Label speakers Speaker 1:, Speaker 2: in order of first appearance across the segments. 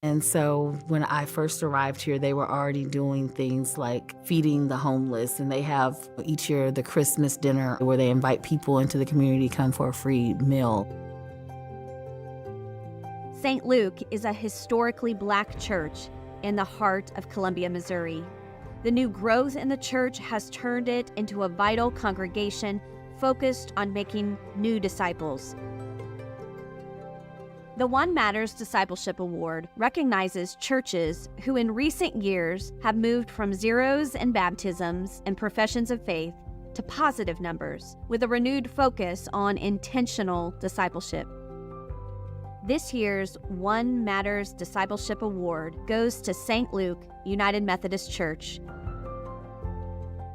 Speaker 1: And so when I first arrived here, they were already doing things like feeding the homeless. And they have each year the Christmas dinner where they invite people into the community to come for a free meal.
Speaker 2: St. Luke is a historically Black church in the heart of Columbia, Missouri. The new growth in the church has turned it into a vital congregation focused on making new disciples. The One Matters Discipleship Award recognizes churches who in recent years have moved from zeros in baptisms and professions of faith to positive numbers with a renewed focus on intentional discipleship. This year's One Matters Discipleship Award goes to St. Luke United Methodist Church.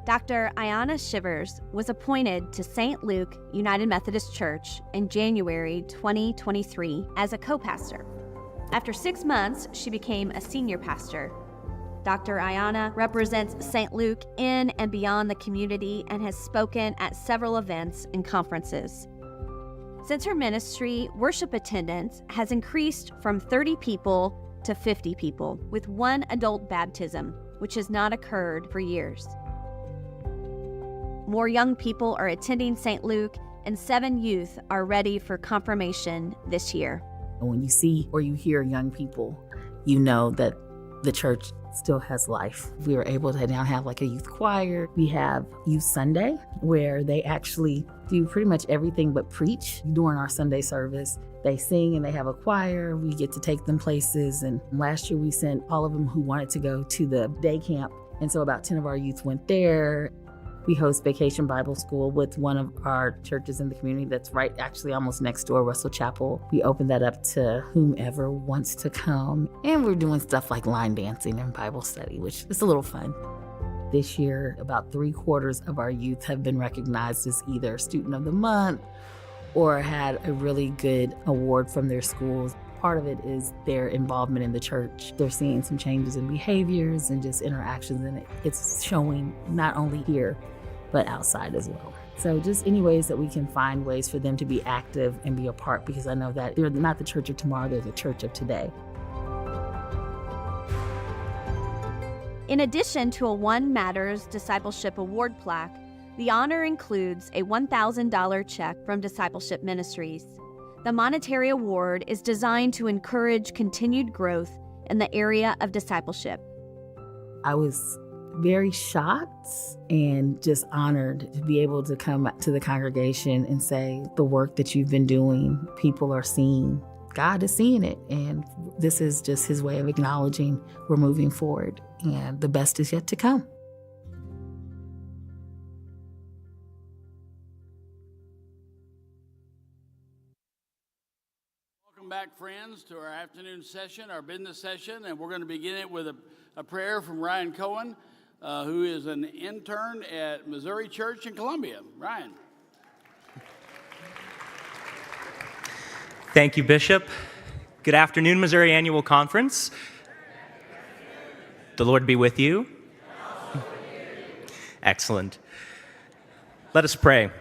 Speaker 2: Dr. Ayanna Shivers was appointed to St. Luke United Methodist Church in January 2023 as a co-pastor. After 6 months, she became a senior pastor. Dr. Ayanna represents St. Luke in and beyond the community and has spoken at several events and conferences. Since her ministry, worship attendance has increased from 30 people to 50 people, with 1 adult baptism, which has not occurred for years. More young people are attending St. Luke, and 7 youth are ready for confirmation this year.
Speaker 1: When you see or you hear young people, you know that the church still has life. We were able to now have like a youth choir. We have Youth Sunday, where they actually do pretty much everything but preach during our Sunday service. They sing and they have a choir. We get to take them places. And last year we sent all of them who wanted to go to the day camp. And so about 10 of our youth went there. We host Vacation Bible School with one of our churches in the community that's right actually almost next door, Russell Chapel. We open that up to whomever wants to come. And we're doing stuff like line dancing and Bible study, which is a little fun. This year, about 3/4 of our youth have been recognized as either Student of the Month or had a really good award from their schools. Part of it is their involvement in the church. They're seeing some changes in behaviors and just interactions, and it's showing not only here, but outside as well. So just any ways that we can find ways for them to be active and be a part, because I know that they're not the church of tomorrow, they're the church of today.
Speaker 2: In addition to a One Matters Discipleship Award plaque, the honor includes a $1,000 check from Discipleship Ministries. The monetary award is designed to encourage continued growth in the area of discipleship.
Speaker 1: I was very shocked and just honored to be able to come to the congregation and say, the work that you've been doing, people are seeing. God is seeing it, and this is just his way of acknowledging we're moving forward, and the best is yet to come.
Speaker 3: Welcome back, friends, to our afternoon session, our business session, and we're going to begin it with a prayer from Ryan Cohen, who is an intern at Missouri Church in Columbia. Ryan.
Speaker 4: Thank you, Bishop. Good afternoon, Missouri Annual Conference. The Lord be with you. Excellent. Let us pray.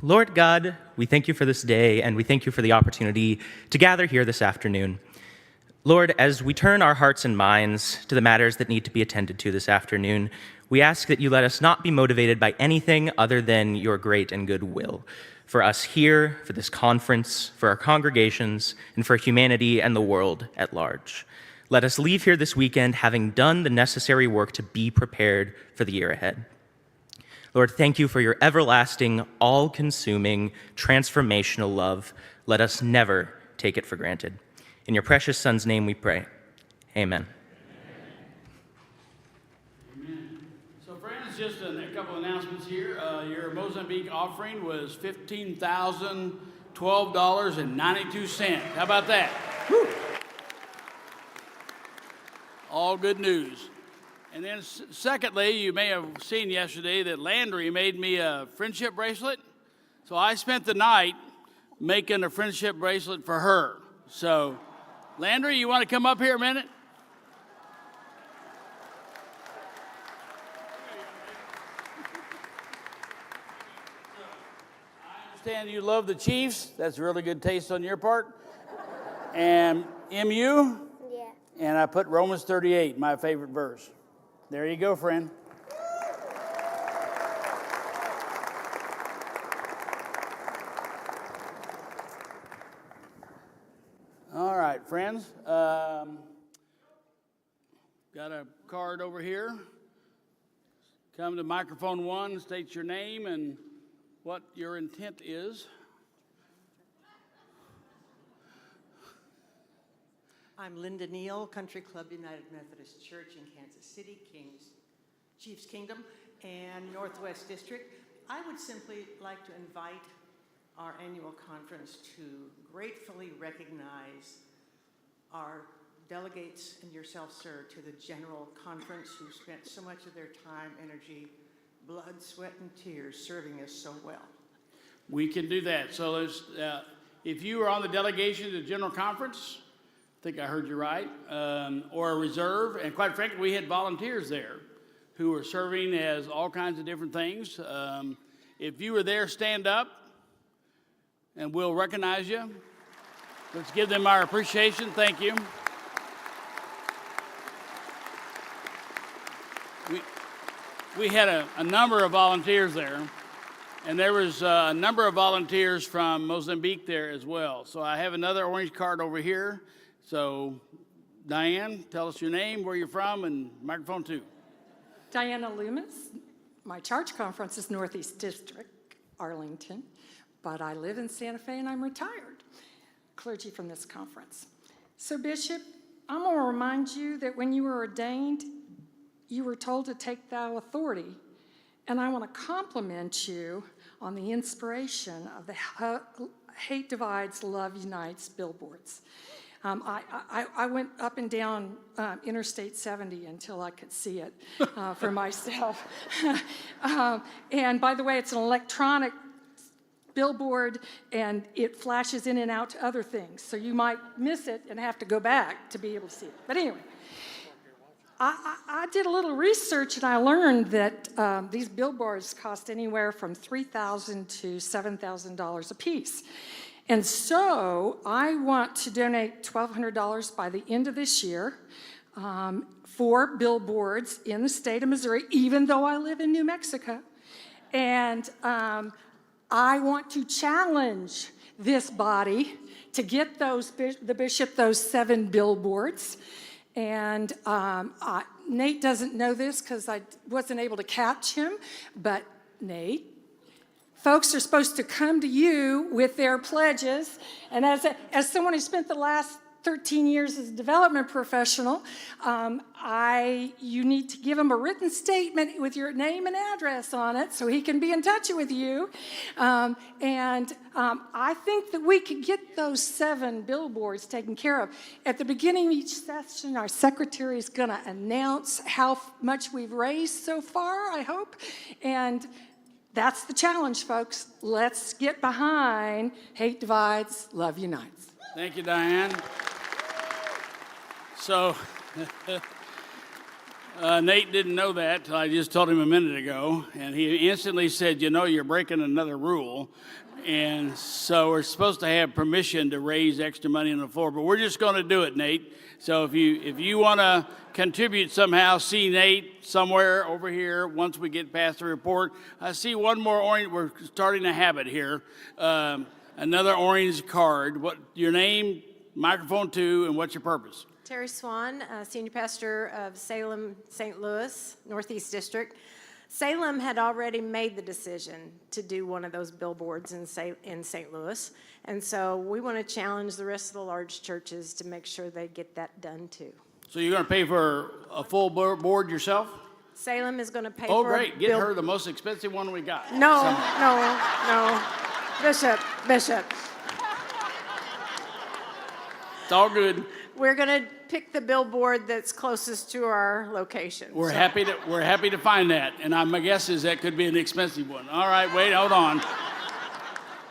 Speaker 4: Lord God, we thank you for this day, and we thank you for the opportunity to gather here this afternoon. Lord, as we turn our hearts and minds to the matters that need to be attended to this afternoon, we ask that you let us not be motivated by anything other than your great and good will for us here, for this conference, for our congregations, and for humanity and the world at large. Let us leave here this weekend having done the necessary work to be prepared for the year ahead. Lord, thank you for your everlasting, all-consuming, transformational love. Let us never take it for granted. In your precious Son's name we pray. Amen.
Speaker 3: Amen. So friends, just a couple announcements here. Your Mozambique offering was $15,012.92. How about that? Woo. All good news. And then secondly, you may have seen yesterday that Landry made me a friendship bracelet. So I spent the night making a friendship bracelet for her. So Landry, you want to come up here a minute? I understand you love the Chiefs. That's really good taste on your part. And MU?
Speaker 5: Yeah.
Speaker 3: And I put Romans 38, my favorite verse. There you go, friend. All right, friends. Got a card over here. Come to microphone 1, state your name and what your intent is.
Speaker 6: I'm Linda Neal, Country Club United Methodist Church in Kansas City, Chiefs Kingdom, and Northwest District. I would simply like to invite our annual conference to gratefully recognize our delegates and yourself, sir, to the General Conference who spent so much of their time, energy, blood, sweat, and tears serving us so well.
Speaker 3: We can do that. So if you were on the delegation to the General Conference, I think I heard you right, or a reserve, and quite frankly, we had volunteers there who were serving as all kinds of different things. If you were there, stand up, and we'll recognize you. Let's give them our appreciation. Thank you. We had a number of volunteers there, and there was a number of volunteers from Mozambique there as well. So I have another orange card over here. So Diane, tell us your name, where you're from, and microphone 2.
Speaker 7: Diana Loomis. My church conference is Northeast District, Arlington, but I live in Santa Fe and I'm retired clergy from this conference. So Bishop, I'm going to remind you that when you were ordained, you were told to take thou authority, and I want to compliment you on the inspiration of the Hate Divides, Love Unites billboards. I went up and down Interstate 70 until I could see it for myself. And by the way, it's an electronic billboard, and it flashes in and out to other things. So you might miss it and have to go back to be able to see it. But anyway, I did a little research, and I learned that these billboards cost anywhere from $3,000 to $7,000 a piece. And so I want to donate $1,200 by the end of this year for billboards in the state of Missouri, even though I live in New Mexico. And I want to challenge this body to get the bishop those 7 billboards. And Nate doesn't know this because I wasn't able to catch him, but Nate, folks are supposed to come to you with their pledges. And as someone who spent the last 13 years as a development professional, you need to give him a written statement with your name and address on it so he can be in touch with you. I think that we could get those 7 billboards taken care of. At the beginning of each session, our secretary is going to announce how much we've raised so far, I hope. And that's the challenge, folks. Let's get behind Hate Divides, Love Unites.
Speaker 3: Thank you, Diane. So, Nate didn't know that till I just told him a minute ago, and he instantly said, you know, you're breaking another rule. And so we're supposed to have permission to raise extra money on the floor, but we're just going to do it, Nate. So if you want to contribute somehow, see Nate somewhere over here once we get past the report. I see one more orange. We're starting a habit here. Another orange card. What your name, microphone 2, and what's your purpose?
Speaker 8: Terry Swan, Senior Pastor of Salem, St. Louis, Northeast District. Salem had already made the decision to do one of those billboards in St. Louis, and so we want to challenge the rest of the large churches to make sure they get that done too.
Speaker 3: So you're going to pay for a full board yourself?
Speaker 8: Salem is going to pay
Speaker 3: Oh,
Speaker 8: for
Speaker 3: great. Get her the most expensive one we got.
Speaker 8: No. Bishop.
Speaker 3: It's all good.
Speaker 8: We're going to pick the billboard that's closest to our location.
Speaker 3: We're happy to find that, and my guess is that could be an expensive one. All right, wait, hold on.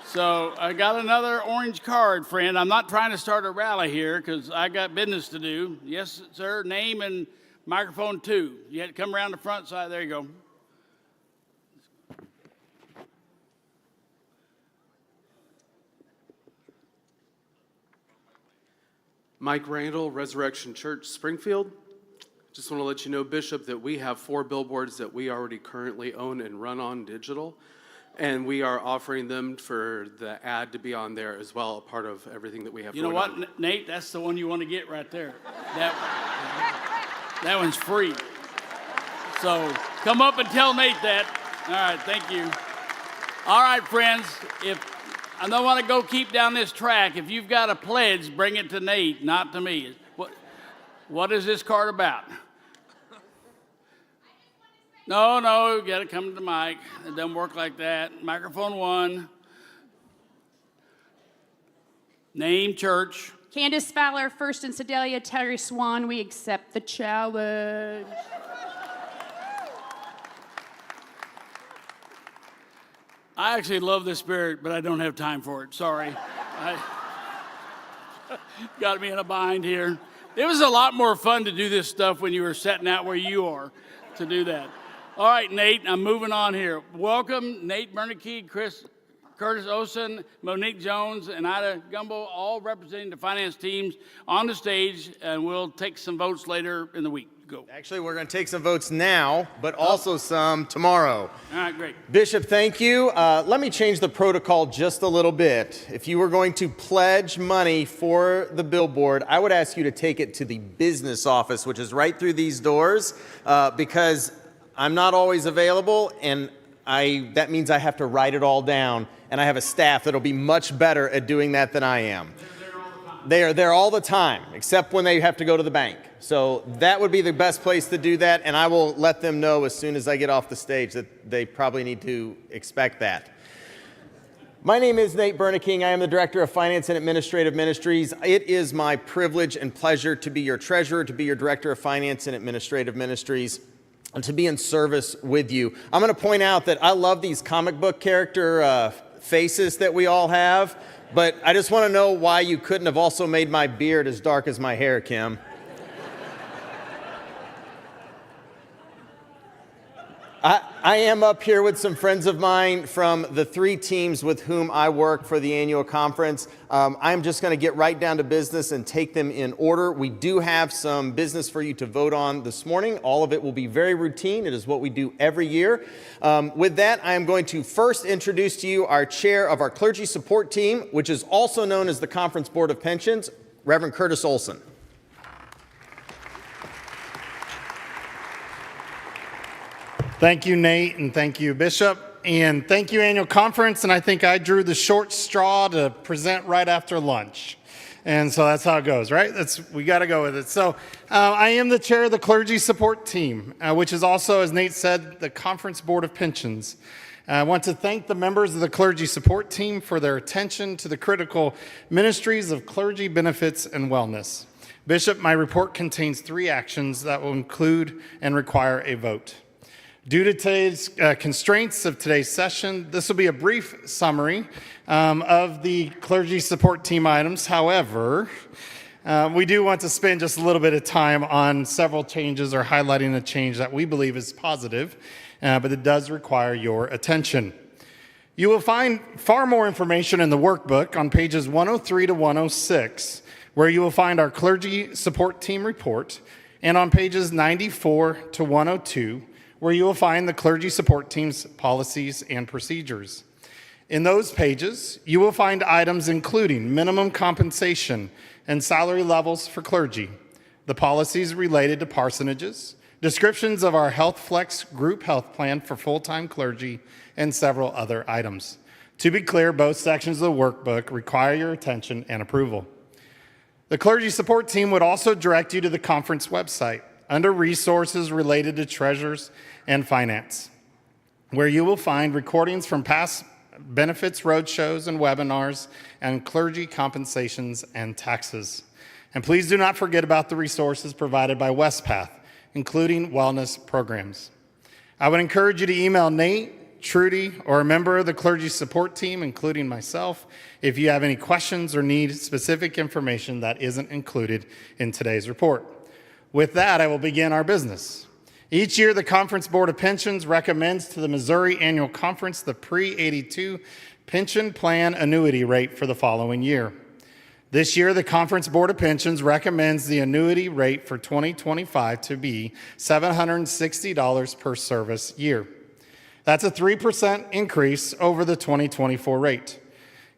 Speaker 3: So I got another orange card, friend. I'm not trying to start a rally here because I got business to do. Yes, sir. Name and microphone 2. You had to come around the front side. There you go.
Speaker 5: Mike Randall, Resurrection Church, Springfield. Just want to let you know, Bishop, that we have 4 billboards that we already currently own and run on digital. And we are offering them for the ad to be on there as well, a part of everything that we have
Speaker 3: You know
Speaker 5: going
Speaker 3: what,
Speaker 5: on.
Speaker 3: Nate? That's the one you want to get right there. That one's free. So come up and tell Nate that. All right, thank you. All right, friends, if I don't want to go keep down this track, if you've got a pledge, bring it to Nate, not to me. What is this card about? No, you got to come to the mic. It doesn't work like that. Microphone 1. Name, church.
Speaker 9: Candace Fowler, First and Sedalia, Terry Swan, we accept the challenge.
Speaker 3: I actually love the Spirit, but I don't have time for it. Sorry. Got me in a bind here. It was a lot more fun to do this stuff when you were sitting out where you are to do that. All right, Nate, I'm moving on here. Welcome, Nate Bernanke, Curtis Osen, Monique Jones, and Ida Gumbo, all representing the finance teams on the stage, and we'll take some votes later in the week. Go.
Speaker 10: Actually, we're going to take some votes now, but also some tomorrow.
Speaker 3: All right, great.
Speaker 10: Bishop, thank you. Let me change the protocol just a little bit. If you were going to pledge money for the billboard, I would ask you to take it to the business office, which is right through these doors, because I'm not always available, and that means I have to write it all down, and I have a staff that'll be much better at doing that than I am. They are there all the time, except when they have to go to the bank. So that would be the best place to do that, and I will let them know as soon as I get off the stage that they probably need to expect that. My name is Nate Bernanke. I am the Director of Finance and Administrative Ministries. It is my privilege and pleasure to be your treasurer, to be your Director of Finance and Administrative Ministries, and to be in service with you. I'm going to point out that I love these comic book character faces that we all have, but I just want to know why you couldn't have also made my beard as dark as my hair, Kim. I am up here with some friends of mine from the 3 teams with whom I work for the annual conference. I'm just going to get right down to business and take them in order. We do have some business for you to vote on this morning. All of it will be very routine. It is what we do every year. With that, I am going to first introduce to you our chair of our clergy support team, which is also known as the Conference Board of Pensions, Reverend Curtis Olson.
Speaker 11: Thank you, Nate, and thank you, Bishop, and thank you, Annual Conference, and I think I drew the short straw to present right after lunch, and so that's how it goes, right? We got to go with it. So I am the chair of the Clergy Support Team, which is also, as Nate said, the Conference Board of Pensions. I want to thank the members of the Clergy Support Team for their attention to the critical ministries of clergy benefits and wellness. Bishop, my report contains 3 actions that will include and require a vote. Due to today's constraints of today's session, this will be a brief summary of the clergy support team items. However, we do want to spend just a little bit of time on several changes or highlighting a change that we believe is positive, but it does require your attention. You will find far more information in the workbook on pages 103 to 106, where you will find our clergy support team report, and on pages 94 to 102, where you will find the clergy support team's policies and procedures. In those pages, you will find items including minimum compensation and salary levels for clergy, the policies related to parsonages, descriptions of our Health Flex group health plan for full-time clergy, and several other items. To be clear, both sections of the workbook require your attention and approval. The clergy support team would also direct you to the conference website under resources related to treasures and finance, where you will find recordings from past benefits roadshows and webinars and clergy compensations and taxes. And please do not forget about the resources provided by WestPath, including wellness programs. I would encourage you to email Nate, Trudy, or a member of the clergy support team, including myself, if you have any questions or need specific information that isn't included in today's report. With that, I will begin our business. Each year, the Conference Board of Pensions recommends to the Missouri Annual Conference the pre-82 pension plan annuity rate for the following year. This year, the Conference Board of Pensions recommends the annuity rate for 2025 to be $760 per service year. That's a 3% increase over the 2024 rate.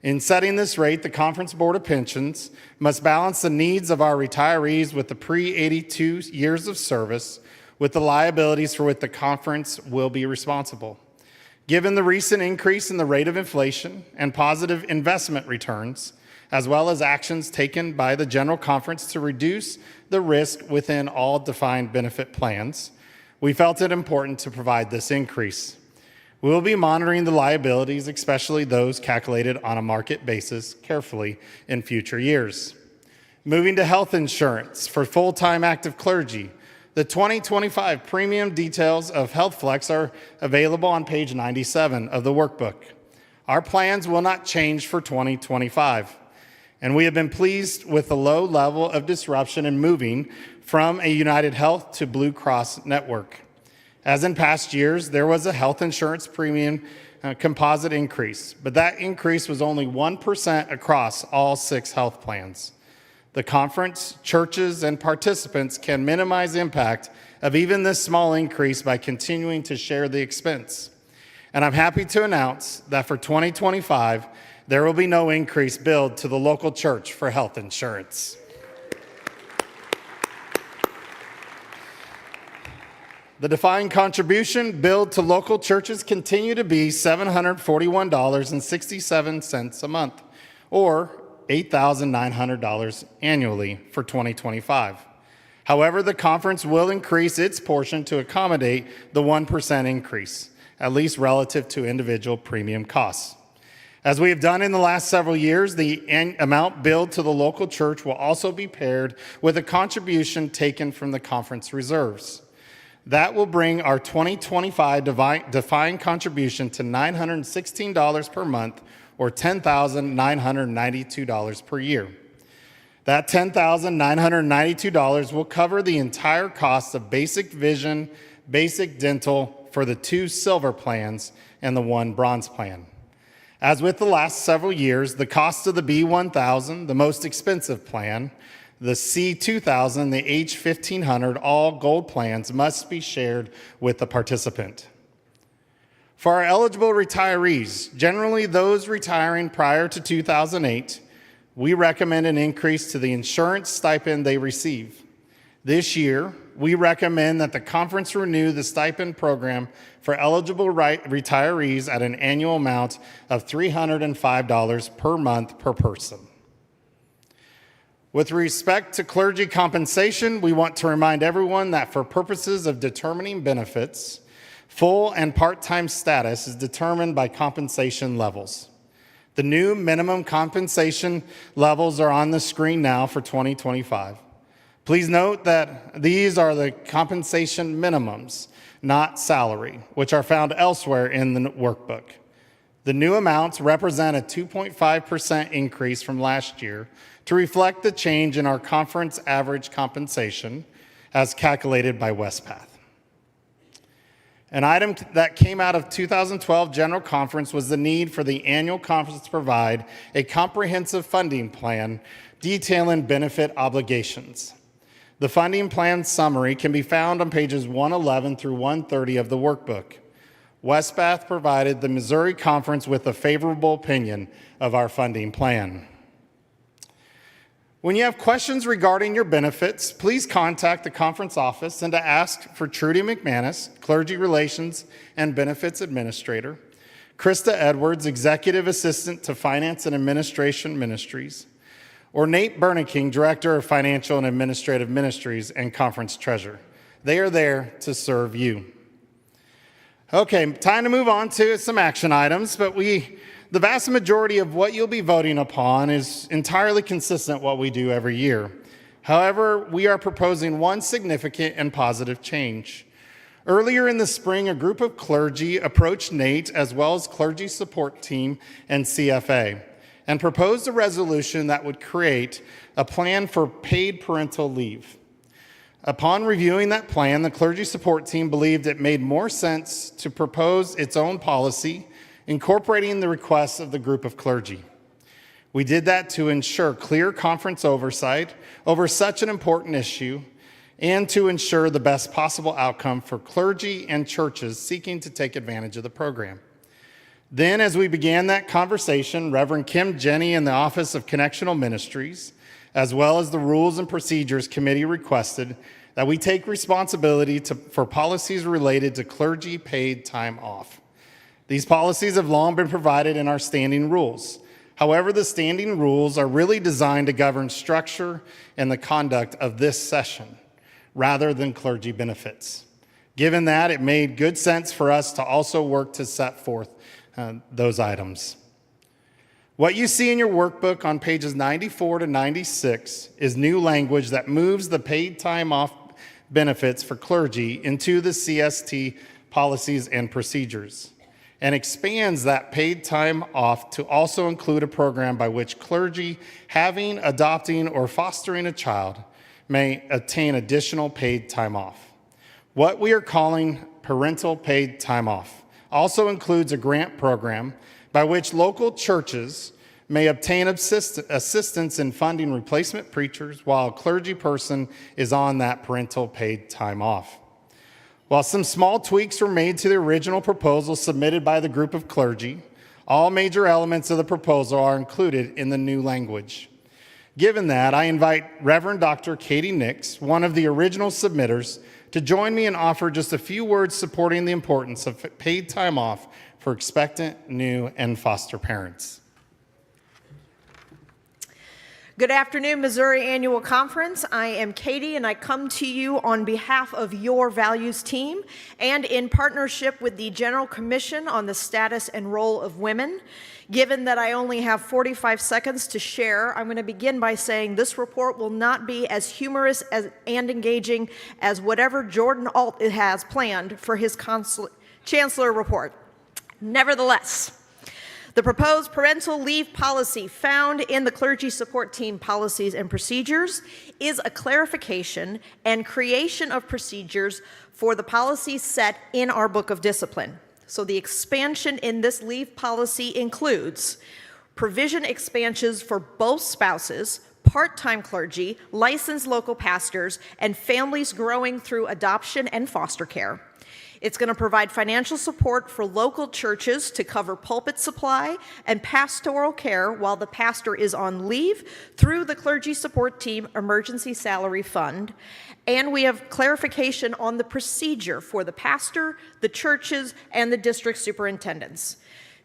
Speaker 11: In setting this rate, the Conference Board of Pensions must balance the needs of our retirees with the pre-82 years of service with the liabilities for which the conference will be responsible. Given the recent increase in the rate of inflation and positive investment returns, as well as actions taken by the General Conference to reduce the risk within all defined benefit plans, we felt it important to provide this increase. We will be monitoring the liabilities, especially those calculated on a market basis, carefully in future years. Moving to health insurance for full-time active clergy, the 2025 premium details of HealthFlex are available on page 97 of the workbook. Our plans will not change for 2025. And we have been pleased with the low level of disruption in moving from a United Health to Blue Cross network. As in past years, there was a health insurance premium composite increase, but that increase was only 1% across all 6 health plans. The conference, churches, and participants can minimize impact of even this small increase by continuing to share the expense. And I'm happy to announce that for 2025, there will be no increase billed to the local church for health insurance. The defined contribution billed to local churches continue to be $741.67 a month, or $8,900 annually for 2025. However, the conference will increase its portion to accommodate the 1% increase, at least relative to individual premium costs. As we have done in the last several years, the amount billed to the local church will also be paired with a contribution taken from the conference reserves. That will bring our 2025 defined contribution to $916 per month, or $10,992 per year. That $10,992 will cover the entire cost of basic vision, basic dental for the 2 silver plans and the 1 bronze plan. As with the last several years, the cost of the B1000, the most expensive plan, the C2000, the H1500, all gold plans must be shared with the participant. For our eligible retirees, generally those retiring prior to 2008, we recommend an increase to the insurance stipend they receive. This year, we recommend that the conference renew the stipend program for eligible retirees at an annual amount of $305 per month per person. With respect to clergy compensation, we want to remind everyone that for purposes of determining benefits, full and part-time status is determined by compensation levels. The new minimum compensation levels are on the screen now for 2025. Please note that these are the compensation minimums, not salary, which are found elsewhere in the workbook. The new amounts represent a 2.5% increase from last year to reflect the change in our conference average compensation as calculated by Westpath. An item that came out of 2012 General Conference was the need for the annual conference to provide a comprehensive funding plan detailing benefit obligations. The funding plan summary can be found on pages 111 through 130 of the workbook. Westpath provided the Missouri Conference with a favorable opinion of our funding plan. When you have questions regarding your benefits, please contact the conference office and to ask for Trudy McManus, Clergy Relations and Benefits Administrator, Krista Edwards, Executive Assistant to Finance and Administration Ministries, or Nate Berneking, Director of Financial and Administrative Ministries and Conference Treasurer. They are there to serve you. Okay, time to move on to some action items, but the vast majority of what you'll be voting upon is entirely consistent with what we do every year. However, we are proposing one significant and positive change. Earlier in the spring, a group of clergy approached Nate, as well as clergy support team and CFA, and proposed a resolution that would create a plan for paid parental leave. Upon reviewing that plan, the clergy support team believed it made more sense to propose its own policy, incorporating the requests of the group of clergy. We did that to ensure clear conference oversight over such an important issue and to ensure the best possible outcome for clergy and churches seeking to take advantage of the program. Then, as we began that conversation, Reverend Kim Jenny in the Office of Connectional Ministries, as well as the Rules and Procedures Committee, requested that we take responsibility for policies related to clergy paid time off. These policies have long been provided in our standing rules. However, the standing rules are really designed to govern structure and the conduct of this session, rather than clergy benefits. Given that, it made good sense for us to also work to set forth those items. What you see in your workbook on pages 94 to 96 is new language that moves the paid time off benefits for clergy into the CST policies and procedures, and expands that paid time off to also include a program by which clergy having, adopting, or fostering a child may obtain additional paid time off. What we are calling parental paid time off also includes a grant program by which local churches may obtain assistance in funding replacement preachers while a clergy person is on that parental paid time off. While some small tweaks were made to the original proposal submitted by the group of clergy, all major elements of the proposal are included in the new language. Given that, I invite Reverend Dr. Katie Nix, one of the original submitters, to join me and offer just a few words supporting the importance of paid time off for expectant, new, and foster parents.
Speaker 12: Good afternoon, Missouri Annual Conference. I am Katie, and I come to you on behalf of your values team and in partnership with the General Commission on the Status and Role of Women. Given that I only have 45 seconds to share, I'm going to begin by saying this report will not be as humorous and engaging as whatever Jordan Alt has planned for his Chancellor report. Nevertheless, the proposed parental leave policy found in the Clergy Support Team Policies and Procedures is a clarification and creation of procedures for the policies set in our Book of Discipline. So the expansion in this leave policy includes provision expansions for both spouses, part-time clergy, licensed local pastors, and families growing through adoption and foster care. It's going to provide financial support for local churches to cover pulpit supply and pastoral care while the pastor is on leave through the Clergy Support Team Emergency Salary Fund. And we have clarification on the procedure for the pastor, the churches, and the district superintendents.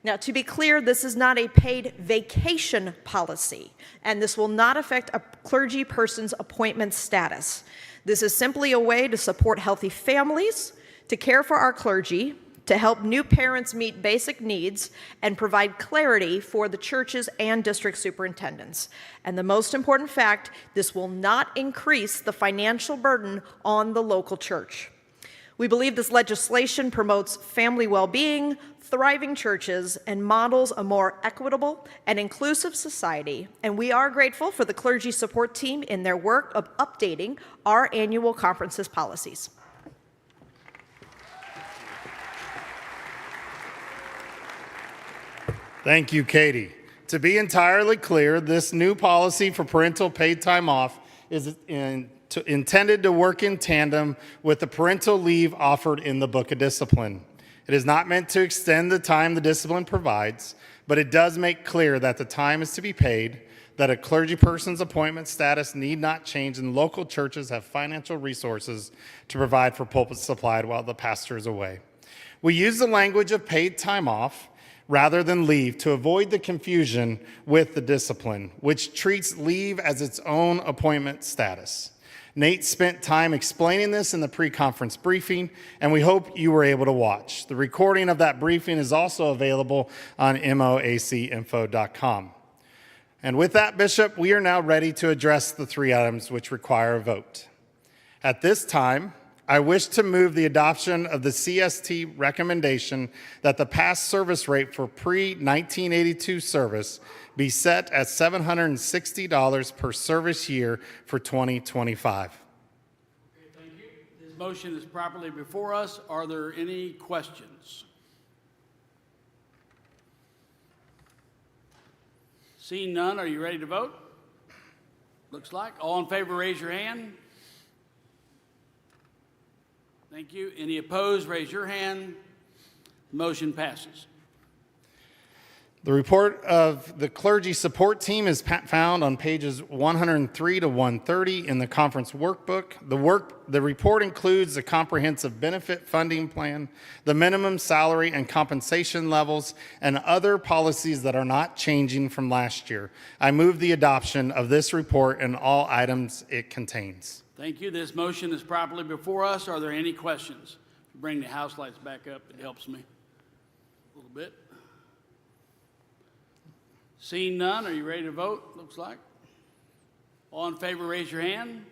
Speaker 12: Now, to be clear, this is not a paid vacation policy, and this will not affect a clergy person's appointment status. This is simply a way to support healthy families, to care for our clergy, to help new parents meet basic needs, and provide clarity for the churches and district superintendents. And the most important fact, this will not increase the financial burden on the local church. We believe this legislation promotes family well-being, thriving churches, and models a more equitable and inclusive society. And we are grateful for the Clergy Support Team in their work of updating our annual conference's policies.
Speaker 11: Thank you, Katie. To be entirely clear, this new policy for parental paid time off is intended to work in tandem with the parental leave offered in the Book of Discipline. It is not meant to extend the time the discipline provides, but it does make clear that the time is to be paid, that a clergy person's appointment status need not change, and local churches have financial resources to provide for pulpit supply while the pastor is away. We use the language of paid time off rather than leave to avoid the confusion with the discipline, which treats leave as its own appointment status. Nate spent time explaining this in the pre-conference briefing, and we hope you were able to watch. The recording of that briefing is also available on MOAC24.com. And with that, Bishop, we are now ready to address the three items which require a vote. At this time, I wish to move the adoption of the CST recommendation that the past service rate for pre-1982 service be set at $760 per service year for 2025.
Speaker 3: Okay, thank you. This motion is properly before us. Are there any questions? Seeing none, are you ready to vote? Looks like. All in favor, raise your hand. Thank you. Any opposed, raise your hand. Motion passes.
Speaker 11: The report of the clergy support team is found on pages 103 to 130 in the conference workbook. The report includes the comprehensive benefit funding plan, the minimum salary and compensation levels, and other policies that are not changing from last year. I move the adoption of this report and all items it contains.
Speaker 3: Thank you. This motion is properly before us. Are there any questions? Bring the house lights back up. It helps me a little bit. Seeing none, are you ready to vote? Looks like. All in favor, raise your hand.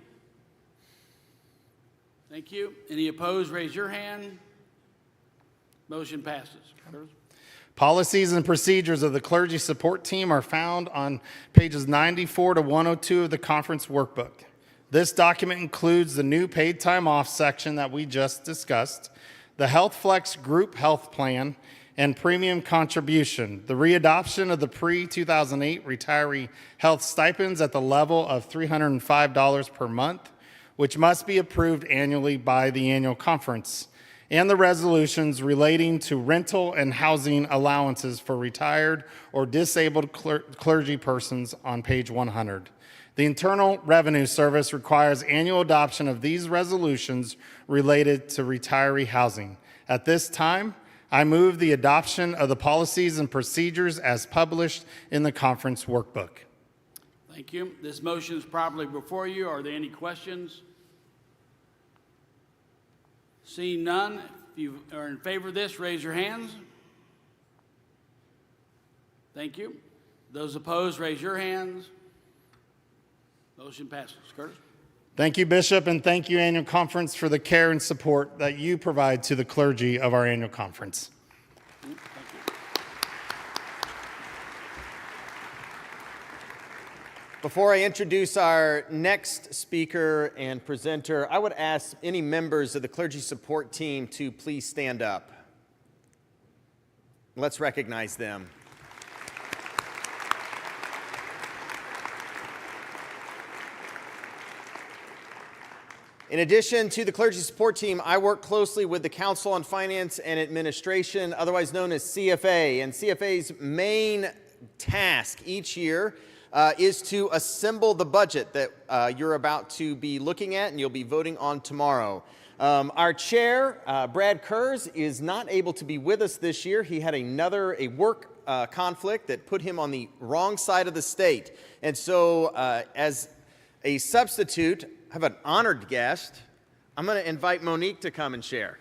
Speaker 3: Thank you. Any opposed, raise your hand. Motion passes.
Speaker 11: Policies and procedures of the clergy support team are found on pages 94 to 102 of the conference workbook. This document includes the new paid time off section that we just discussed, the Health Flex group health plan, and premium contribution, the readoption of the pre-2008 retiree health stipends at the level of $305 per month, which must be approved annually by the annual conference, and the resolutions relating to rental and housing allowances for retired or disabled clergy persons on page 100. The Internal Revenue Service requires annual adoption of these resolutions related to retiree housing. At this time, I move the adoption of the policies and procedures as published in the conference workbook.
Speaker 3: Thank you. This motion is properly before you. Are there any questions? Seeing none, if you are in favor of this, raise your hands. Thank you. Those opposed, raise your hands. Motion passes. Curtis?
Speaker 11: Thank you, Bishop, and thank you, Annual Conference, for the care and support that you provide to the clergy of our annual conference.
Speaker 3: Thank you.
Speaker 10: Before I introduce our next speaker and presenter, I would ask any members of the clergy support team to please stand up. Let's recognize them. In addition to the clergy support team, I work closely with the Council on Finance and Administration, otherwise known as CFA. And CFA's main task each year is to assemble the budget that you're about to be looking at and you'll be voting on tomorrow. Our chair, Brad Kurz, is not able to be with us this year. He had a work conflict that put him on the wrong side of the state. And so as a substitute, I have an honored guest. I'm going to invite Monique to come and share.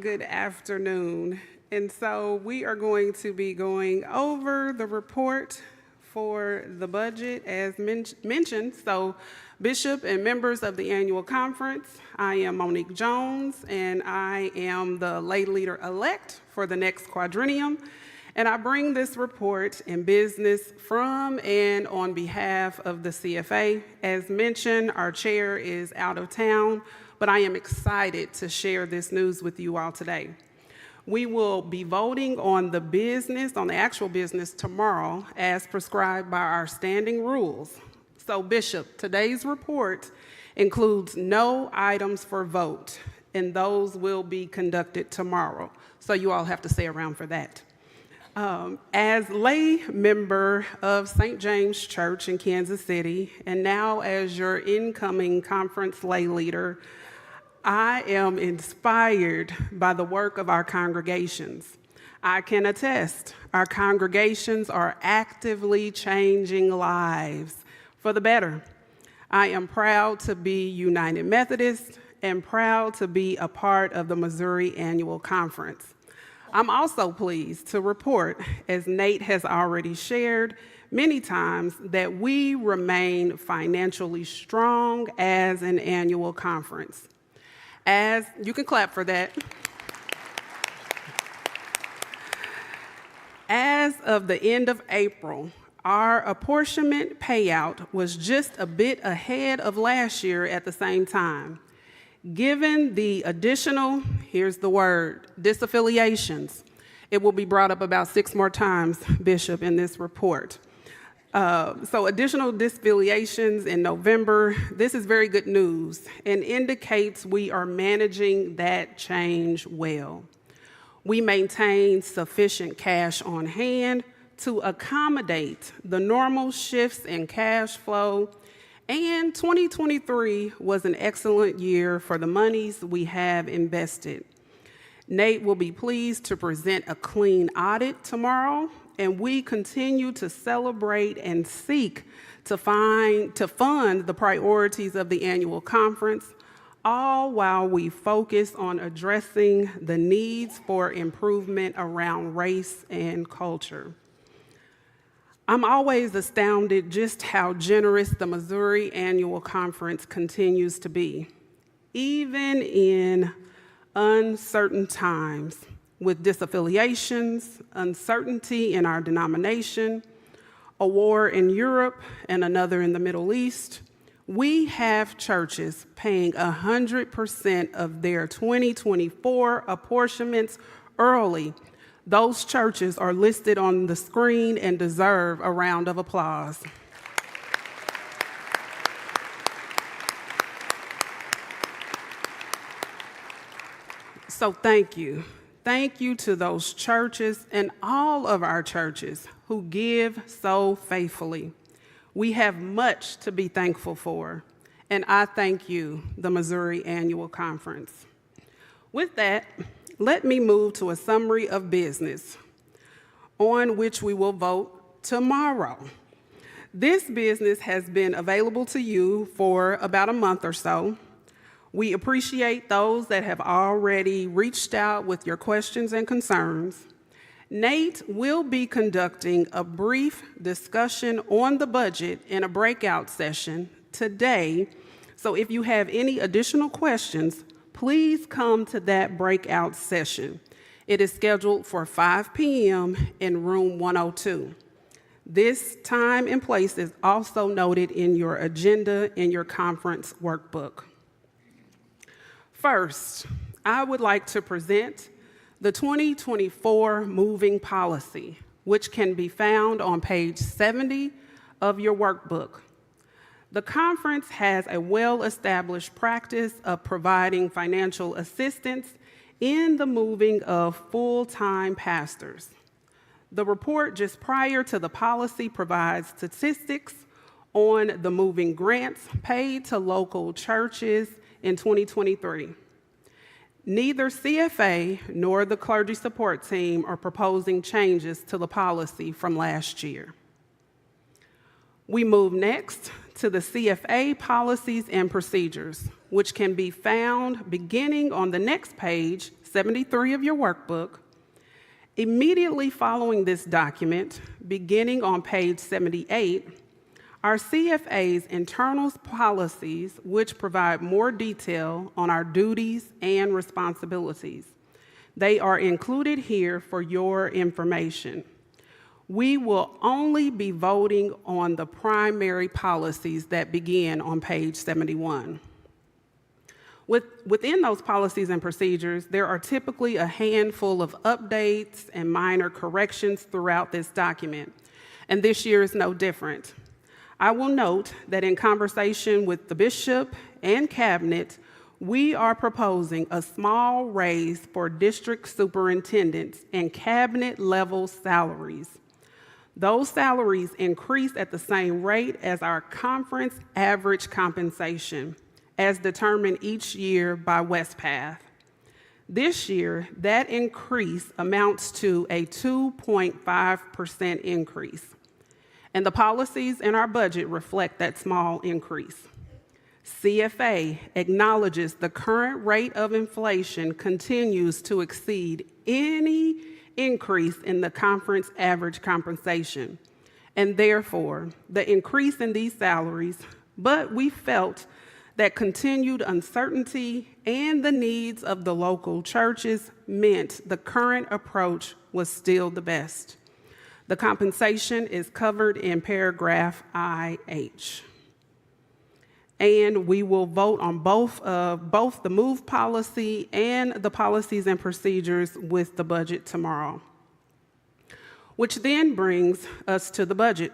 Speaker 13: Good afternoon. And so we are going to be going over the report for the budget as mentioned. So Bishop and members of the annual conference, I am Monique Jones, and I am the lay leader-elect for the next quadrennium. And I bring this report in business from and on behalf of the CFA. As mentioned, our chair is out of town, but I am excited to share this news with you all today. We will be voting on the actual business tomorrow as prescribed by our standing rules. So Bishop, today's report includes no items for vote, and those will be conducted tomorrow. So you all have to stay around for that. As lay member of St. James Church in Kansas City, and now as your incoming conference lay leader, I am inspired by the work of our congregations. I can attest, our congregations are actively changing lives for the better. I am proud to be United Methodist and proud to be a part of the Missouri Annual Conference. I'm also pleased to report, as Nate has already shared many times, that we remain financially strong as an annual conference. You can clap for that. As of the end of April, our apportionment payout was just a bit ahead of last year at the same time. Given the additional, here's the word, disaffiliations, it will be brought up about 6 more times, Bishop, in this report. So additional disaffiliations in November, this is very good news and indicates we are managing that change well. We maintain sufficient cash on hand to accommodate the normal shifts in cash flow, and 2023 was an excellent year for the monies we have invested. Nate will be pleased to present a clean audit tomorrow, and we continue to celebrate and seek to fund the priorities of the annual conference, all while we focus on addressing the needs for improvement around race and culture. I'm always astounded just how generous the Missouri Annual Conference continues to be, even in uncertain times. With disaffiliations, uncertainty in our denomination, a war in Europe and another in the Middle East, we have churches paying 100% of their 2024 apportionments early. Those churches are listed on the screen and deserve a round of applause. So thank you. Thank you to those churches and all of our churches who give so faithfully. We have much to be thankful for, and I thank you, the Missouri Annual Conference. With that, let me move to a summary of business on which we will vote tomorrow. This business has been available to you for about a month or so. We appreciate those that have already reached out with your questions and concerns. Nate will be conducting a brief discussion on the budget in a breakout session today. So if you have any additional questions, please come to that breakout session. It is scheduled for 5 p.m. in room 102. This time and place is also noted in your agenda in your conference workbook. First, I would like to present the 2024 moving policy, which can be found on page 70 of your workbook. The conference has a well-established practice of providing financial assistance in the moving of full-time pastors. The report just prior to the policy provides statistics on the moving grants paid to local churches in 2023. Neither CFA nor the clergy support team are proposing changes to the policy from last year. We move next to the CFA policies and procedures, which can be found beginning on the next page, 73 of your workbook. Immediately following this document, beginning on page 78, our CFA's internal policies, which provide more detail on our duties and responsibilities. They are included here for your information. We will only be voting on the primary policies that begin on page 71. Within those policies and procedures, there are typically a handful of updates and minor corrections throughout this document, and this year is no different. I will note that in conversation with the bishop and cabinet, we are proposing a small raise for district superintendents and cabinet level salaries. Those salaries increase at the same rate as our conference average compensation, as determined each year by WestPath. This year, that increase amounts to a 2.5% increase. And the policies in our budget reflect that small increase. CFA acknowledges the current rate of inflation continues to exceed any increase in the conference average compensation, and therefore the increase in these salaries, but we felt that continued uncertainty and the needs of the local churches meant the current approach was still the best. The compensation is covered in paragraph IH. and we will vote on both the move policy and the policies and procedures with the budget tomorrow. Which then brings us to the budget.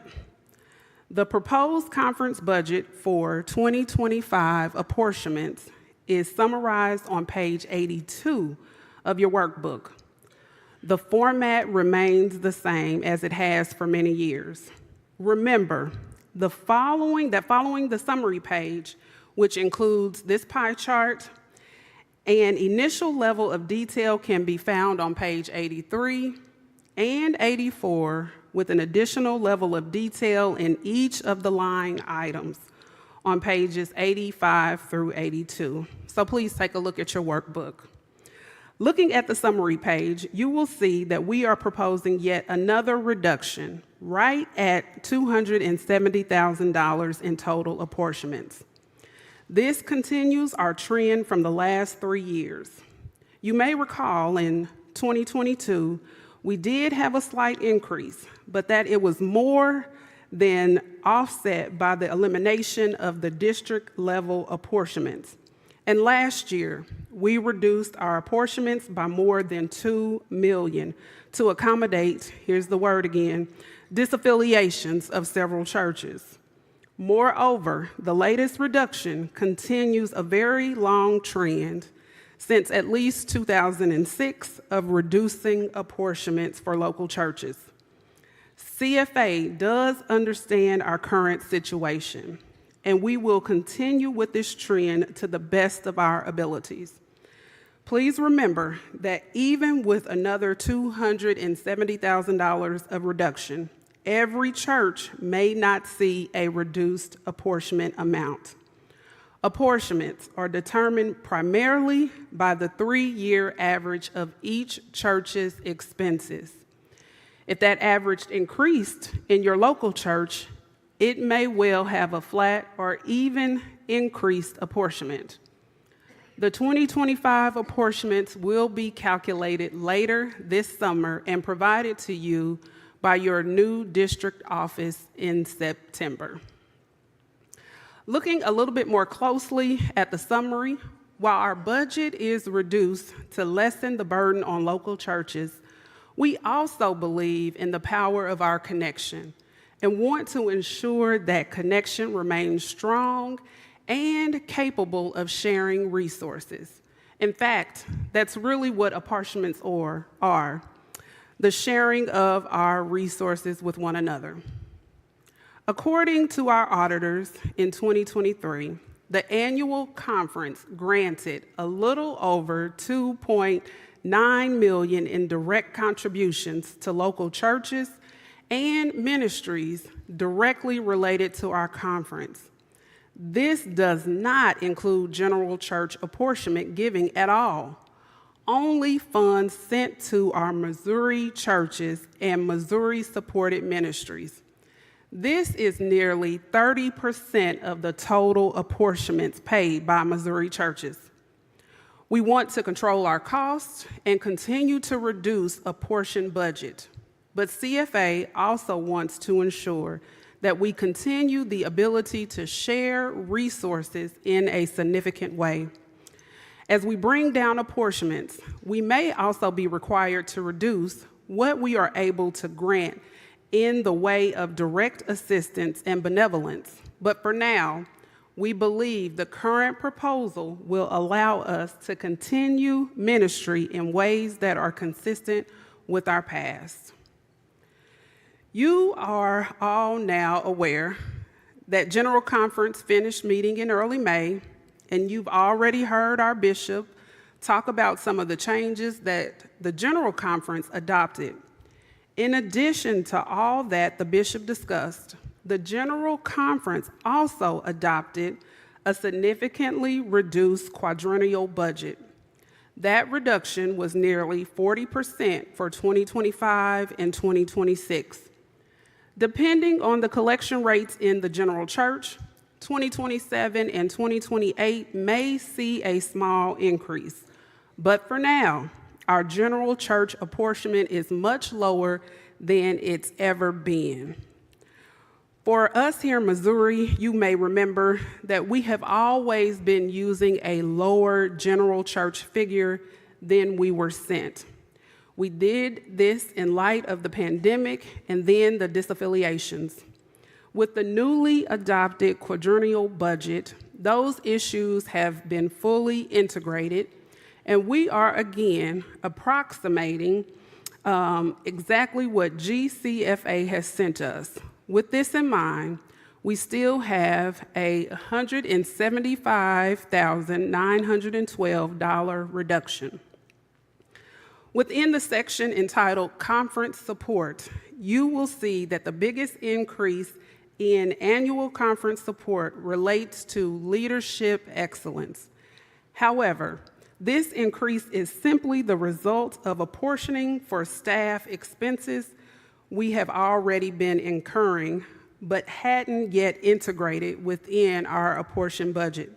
Speaker 13: The proposed conference budget for 2025 apportionments is summarized on page 82 of your workbook. The format remains the same as it has for many years. Remember, following the summary page, which includes this pie chart, an initial level of detail can be found on page 83 and 84, with an additional level of detail in each of the line items on pages 85 through 82. So please take a look at your workbook. Looking at the summary page, you will see that we are proposing yet another reduction, right at $270,000 in total apportionments. This continues our trend from the last 3 years. You may recall in 2022, we did have a slight increase, but that it was more than offset by the elimination of the district level apportionments. And last year, we reduced our apportionments by more than $2 million to accommodate, here's the word again, disaffiliations of several churches. Moreover, the latest reduction continues a very long trend since at least 2006 of reducing apportionments for local churches. CFA does understand our current situation, and we will continue with this trend to the best of our abilities. Please remember that even with another $270,000 of reduction, every church may not see a reduced apportionment amount. Apportionments are determined primarily by the 3-year average of each church's expenses. If that average increased in your local church, it may well have a flat or even increased apportionment. The 2025 apportionments will be calculated later this summer and provided to you by your new district office in September. Looking a little bit more closely at the summary, while our budget is reduced to lessen the burden on local churches, we also believe in the power of our connection and want to ensure that connection remains strong and capable of sharing resources. In fact, that's really what apportionments are, the sharing of our resources with one another. According to our auditors in 2023, the annual conference granted a little over $2.9 million in direct contributions to local churches and ministries directly related to our conference. This does not include general church apportionment giving at all, only funds sent to our Missouri churches and Missouri-supported ministries. This is nearly 30% of the total apportionments paid by Missouri churches. We want to control our costs and continue to reduce a portion budget, but CFA also wants to ensure that we continue the ability to share resources in a significant way. As we bring down apportionments, we may also be required to reduce what we are able to grant in the way of direct assistance and benevolence. But for now, we believe the current proposal will allow us to continue ministry in ways that are consistent with our past. You are all now aware that General Conference finished meeting in early May, and you've already heard our bishop talk about some of the changes that the General Conference adopted. In addition to all that the bishop discussed, the General Conference also adopted a significantly reduced quadrennial budget. That reduction was nearly 40% for 2025 and 2026. Depending on the collection rates in the general church, 2027 and 2028 may see a small increase. But for now, our general church apportionment is much lower than it's ever been. For us here in Missouri, you may remember that we have always been using a lower general church figure than we were sent. We did this in light of the pandemic and then the disaffiliations. With the newly adopted quadrennial budget, those issues have been fully integrated, and we are again approximating exactly what GCFA has sent us. With this in mind, we still have a $175,912 reduction. Within the section entitled Conference Support, you will see that the biggest increase in annual conference support relates to leadership excellence. However, this increase is simply the result of apportioning for staff expenses we have already been incurring, but hadn't yet integrated within our apportioned budget.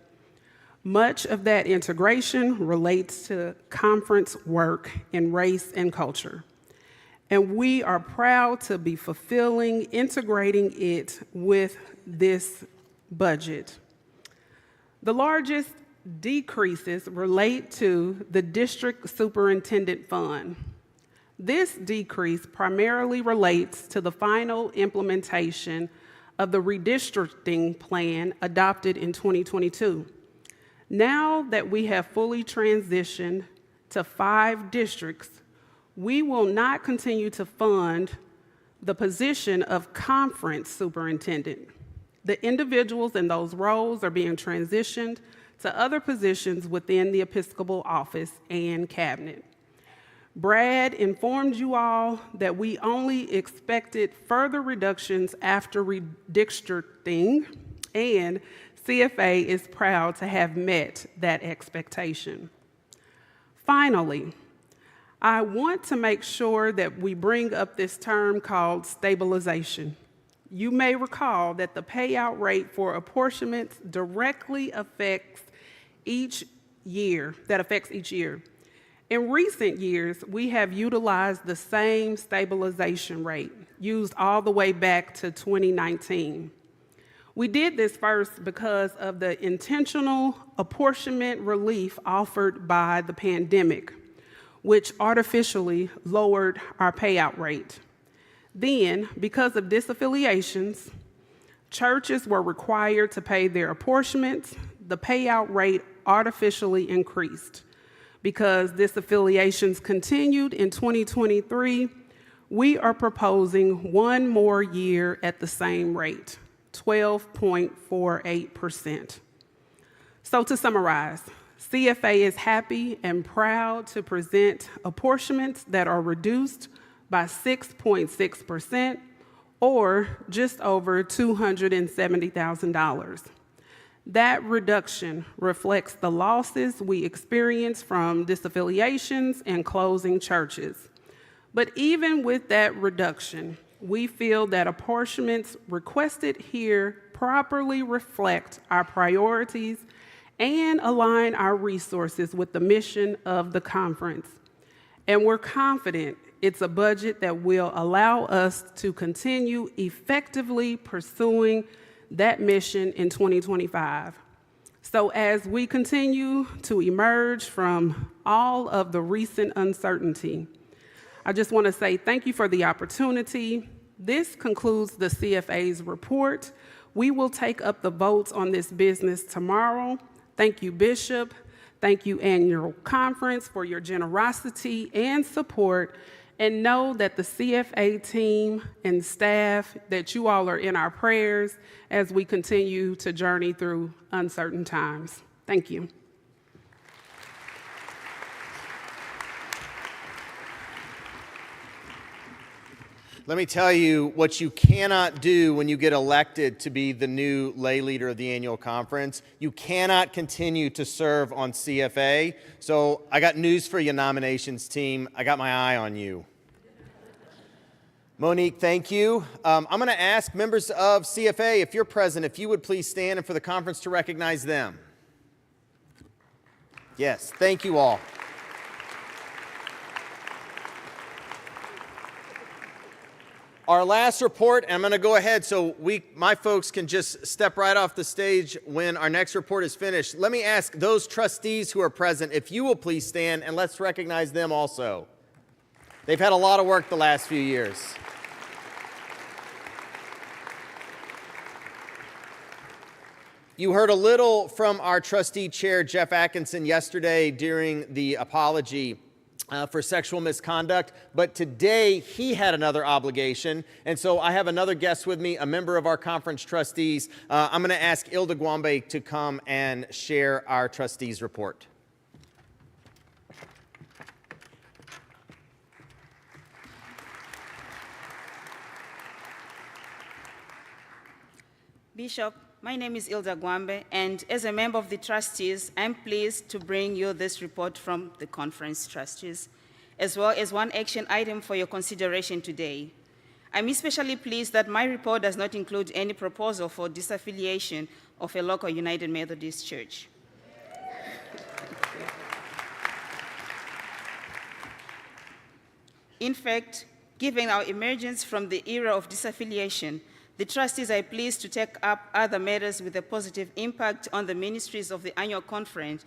Speaker 13: Much of that integration relates to conference work in race and culture. And we are proud to be integrating it with this budget. The largest decreases relate to the district superintendent fund. This decrease primarily relates to the final implementation of the redistricting plan adopted in 2022. Now that we have fully transitioned to 5 districts, we will not continue to fund the position of conference superintendent. The individuals in those roles are being transitioned to other positions within the Episcopal office and cabinet. Brad informed you all that we only expected further reductions after redistricting, and CFA is proud to have met that expectation. Finally, I want to make sure that we bring up this term called stabilization. You may recall that the payout rate for apportionments directly affects each year. In recent years, we have utilized the same stabilization rate, used all the way back to 2019. We did this first because of the intentional apportionment relief offered by the pandemic, which artificially lowered our payout rate. Then, because of disaffiliations, churches were required to pay their apportionments. The payout rate artificially increased. Because disaffiliations continued in 2023, we are proposing one more year at the same rate, 12.48%. So to summarize, CFA is happy and proud to present apportionments that are reduced by 6.6%, or just over $270,000. That reduction reflects the losses we experienced from disaffiliations and closing churches. But even with that reduction, we feel that apportionments requested here properly reflect our priorities and align our resources with the mission of the conference. And we're confident it's a budget that will allow us to continue effectively pursuing that mission in 2025. So as we continue to emerge from all of the recent uncertainty, I just want to say thank you for the opportunity. This concludes the CFA's report. We will take up the votes on this business tomorrow. Thank you, Bishop. Thank you, Annual Conference, for your generosity and support. And know that the CFA team and staff, that you all are in our prayers as we continue to journey through uncertain times. Thank you.
Speaker 10: Let me tell you what you cannot do when you get elected to be the new lay leader of the annual conference. You cannot continue to serve on CFA. So I got news for you, nominations team. I got my eye on you. Monique, thank you. I'm going to ask members of CFA, if you're present, if you would please stand and for the conference to recognize them. Yes, thank you all. Our last report, and I'm going to go ahead so my folks can just step right off the stage when our next report is finished. Let me ask those trustees who are present if you will please stand, and let's recognize them also. They've had a lot of work the last few years. You heard a little from our trustee chair, Jeff Atkinson, yesterday during the apology for sexual misconduct, but today he had another obligation, and so I have another guest with me, a member of our conference trustees. I'm going to ask Ilda Gwambe to come and share our trustees report.
Speaker 14: Bishop, my name is Ilda Gwambe, and as a member of the trustees, I'm pleased to bring you this report from the conference trustees, as well as one action item for your consideration today. I'm especially pleased that my report does not include any proposal for disaffiliation of a local United Methodist Church. In fact, given our emergence from the era of disaffiliation, the trustees are pleased to take up other matters with a positive impact on the ministries of the annual conference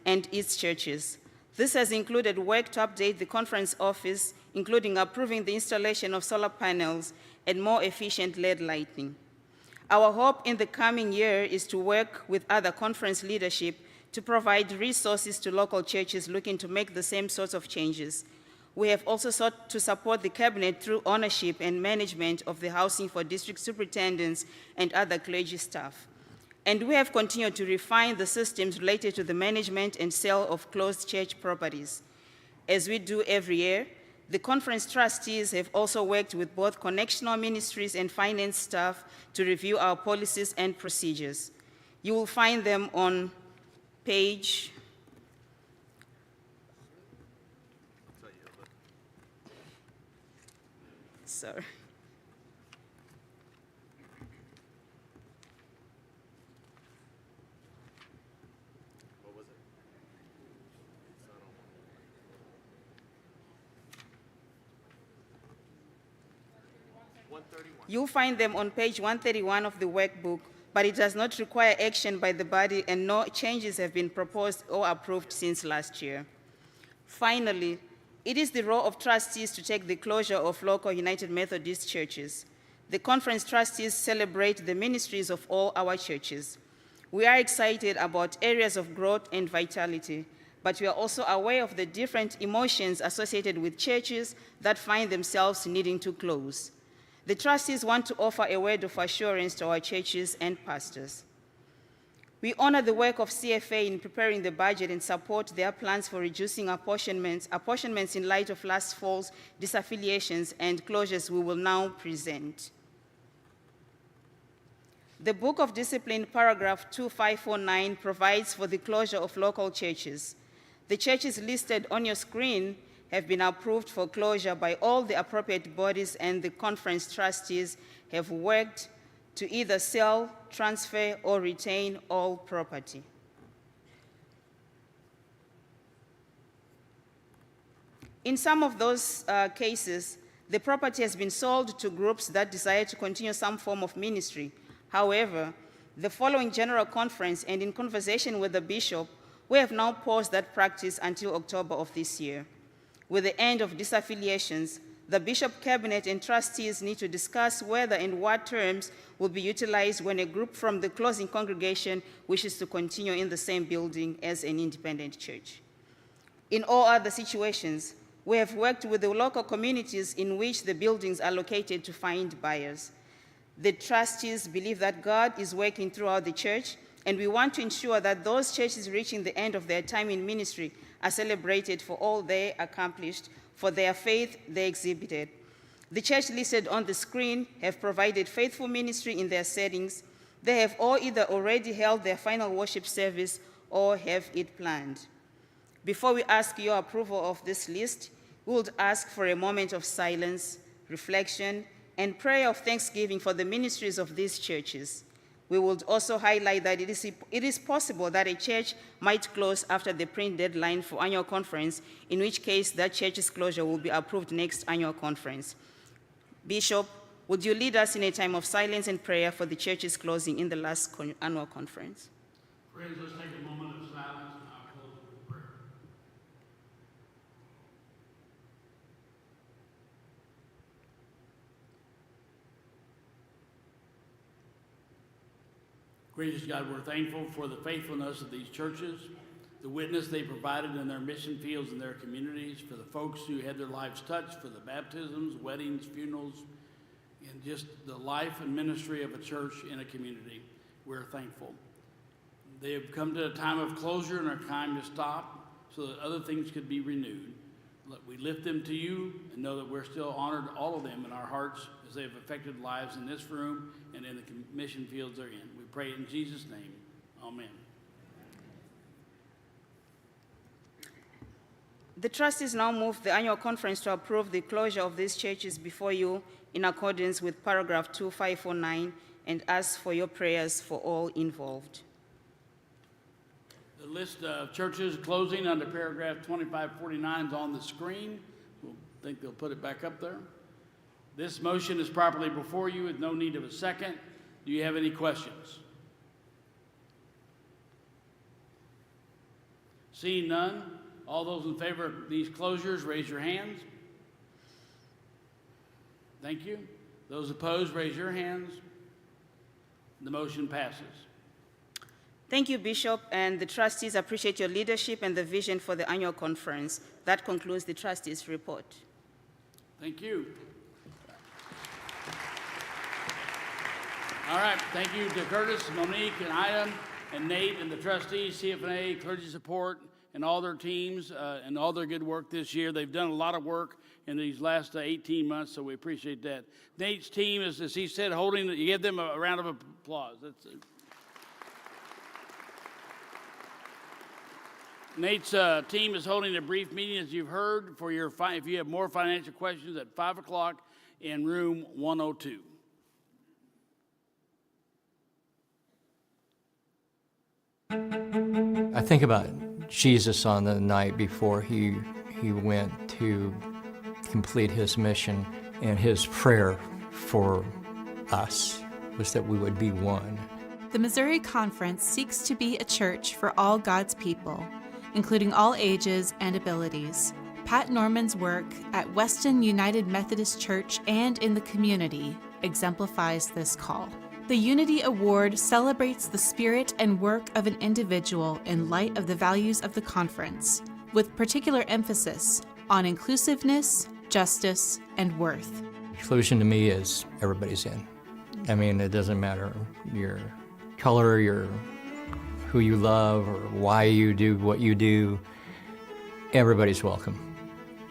Speaker 14: and its churches. This has included work to update the conference office, including approving the installation of solar panels and more efficient LED lighting. Our hope in the coming year is to work with other conference leadership to provide resources to local churches looking to make the same sorts of changes. We have also sought to support the cabinet through ownership and management of the housing for district superintendents and other clergy staff. And we have continued to refine the systems related to the management and sale of closed church properties. As we do every year, the conference trustees have also worked with both connectional ministries and finance staff to review our policies and procedures. You will find them on page Sorry.
Speaker 10: What was it?
Speaker 14: You'll find them on page 131 of the workbook, but it does not require action by the body and no changes have been proposed or approved since last year. Finally, it is the role of trustees to take the closure of local United Methodist churches. The conference trustees celebrate the ministries of all our churches. We are excited about areas of growth and vitality, but we are also aware of the different emotions associated with churches that find themselves needing to close. The trustees want to offer a word of assurance to our churches and pastors. We honor the work of CFA in preparing the budget and support their plans for reducing apportionments in light of last fall's disaffiliations and closures we will now present. The Book of Discipline, paragraph 2549, provides for the closure of local churches. The churches listed on your screen have been approved for closure by all the appropriate bodies, and the conference trustees have worked to either sell, transfer, or retain all property. In some of those cases, the property has been sold to groups that desire to continue some form of ministry. However, the following General Conference and in conversation with the bishop, we have now paused that practice until October of this year. With the end of disaffiliations, the Bishop Cabinet and trustees need to discuss whether and what terms will be utilized when a group from the closing congregation wishes to continue in the same building as an independent church. In all other situations, we have worked with the local communities in which the buildings are located to find buyers. The trustees believe that God is working throughout the church, and we want to ensure that those churches reaching the end of their time in ministry are celebrated for all they accomplished, for their faith they exhibited. The church listed on the screen have provided faithful ministry in their settings. They have all either already held their final worship service or have it planned. Before we ask your approval of this list, we would ask for a moment of silence, reflection, and prayer of thanksgiving for the ministries of these churches. We would also highlight that it is possible that a church might close after the print deadline for annual conference, in which case that church's closure will be approved next annual conference. Bishop, would you lead us in a time of silence and prayer for the church's closing in the last annual conference?
Speaker 3: Friends, let's take a moment of silence and I'll close with prayer. Gracious God, we're thankful for the faithfulness of these churches, the witness they provided in their mission fields and their communities, for the folks who had their lives touched, for the baptisms, weddings, funerals, and just the life and ministry of a church in a community. We're thankful. They have come to a time of closure and a time to stop so that other things could be renewed. We lift them to you and know that we're still honored, all of them, in our hearts as they have affected lives in this room and in the mission fields they're in. We pray in Jesus' name. Amen.
Speaker 14: The trustees now move the annual conference to approve the closure of these churches before you in accordance with paragraph 2549 and ask for your prayers for all involved.
Speaker 3: The list of churches closing under paragraph 2549 is on the screen. We'll think they'll put it back up there. This motion is properly before you with no need of a second. Do you have any questions? Seeing none, all those in favor of these closures, raise your hands. Thank you. Those opposed, raise your hands. The motion passes.
Speaker 14: Thank you, Bishop, and the trustees appreciate your leadership and the vision for the annual conference. That concludes the trustees' report.
Speaker 3: Thank you. All right, thank you to Curtis, Monique, and Ida, and Nate, and the trustees, CFNA, clergy support, and all their teams, and all their good work this year. They've done a lot of work in these last 18 months, so we appreciate that. Nate's team is, as he said, holding, you give them a round of applause. That's it. Nate's team is holding a brief meeting, as you've heard, for your if you have more financial questions at 5 o'clock in room 102.
Speaker 15: I think about Jesus on the night before he went to complete his mission, and his prayer for us was that we would be one.
Speaker 16: The Missouri Conference seeks to be a church for all God's people, including all ages and abilities. Pat Norman's work at Weston United Methodist Church and in the community exemplifies this call. The Unity Award celebrates the spirit and work of an individual in light of the values of the conference, with particular emphasis on inclusiveness, justice, and worth.
Speaker 15: Inclusion to me is everybody's in. I mean, it doesn't matter your color, who you love, or why you do what you do. Everybody's welcome,